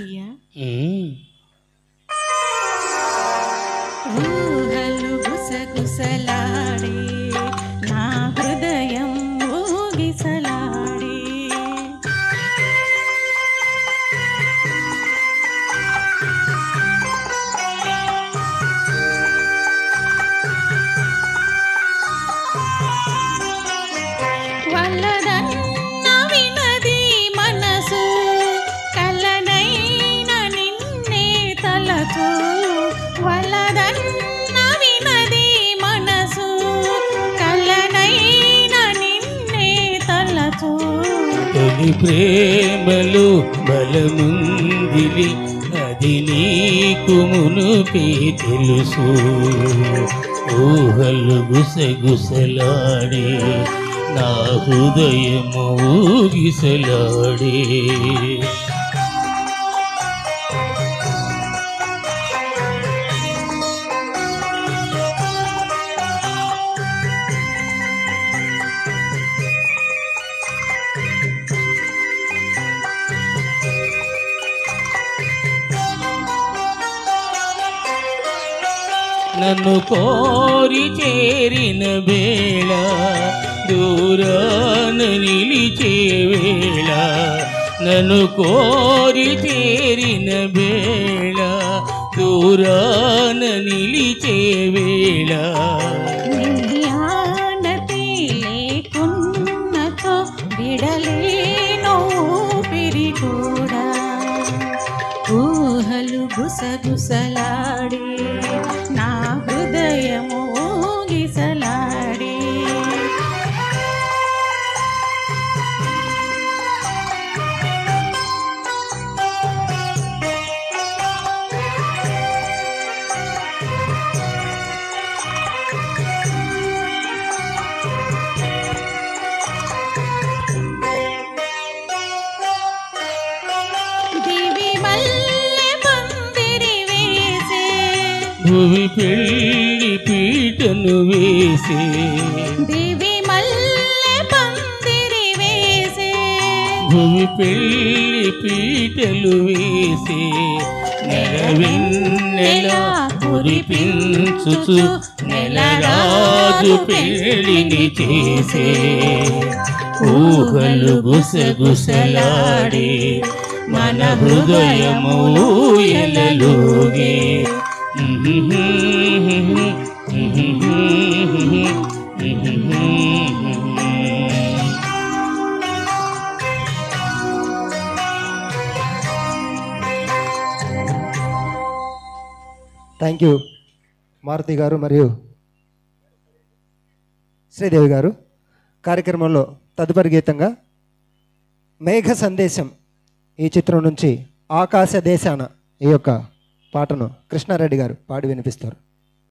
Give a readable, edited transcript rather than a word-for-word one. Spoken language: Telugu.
అయ్యా ఊహలు గుసగుసలాడే నా హృదయం ఊగిసలాడే వల్లదన్న వినది మనసు కలనైన నిన్నే తలచు వల్లదన్న వినది మనసు కలనైన నిన్నే తలచు తొలి ప్రేమలు బలముందిలి అది నీకు మునుపే తెలుసు ఊహలు గుసగుసలాడే నా హృదయము ఊగిసలాడే నన్ను కోరి చేరిన వేళ దూరాన నిలిచే వేళ నన్ను కోరి చేరిన వేళ దూరాన నిలిచే వేళ ఆనతి లేకున్నతో విడలేనో పిరి కూడా ఊహలు గుసగుసలాడే నా హృదయము ఊగిసలాడే భువి పెళ్లి పీటను వేసే దేవి మల్లె పందిరి వేసే భువి పెళ్లి పీటలు వేసే నెలవెన్నెల కురిపించుచు నెలరాజు పెళ్లిని చేసే ఊహలు గుసగుసలాడే మన హృదయము ఊయలలోగే థ్యాంక్ యూ మారుతి గారు మరియు శ్రీదేవి గారు. కార్యక్రమంలో తదుపరి గీతంగా మేఘ సందేశం ఈ చిత్రం నుంచి ఆకాశ దేశాన ఈ యొక్క పాటను కృష్ణారెడ్డి గారు పాడి వినిపిస్తారు.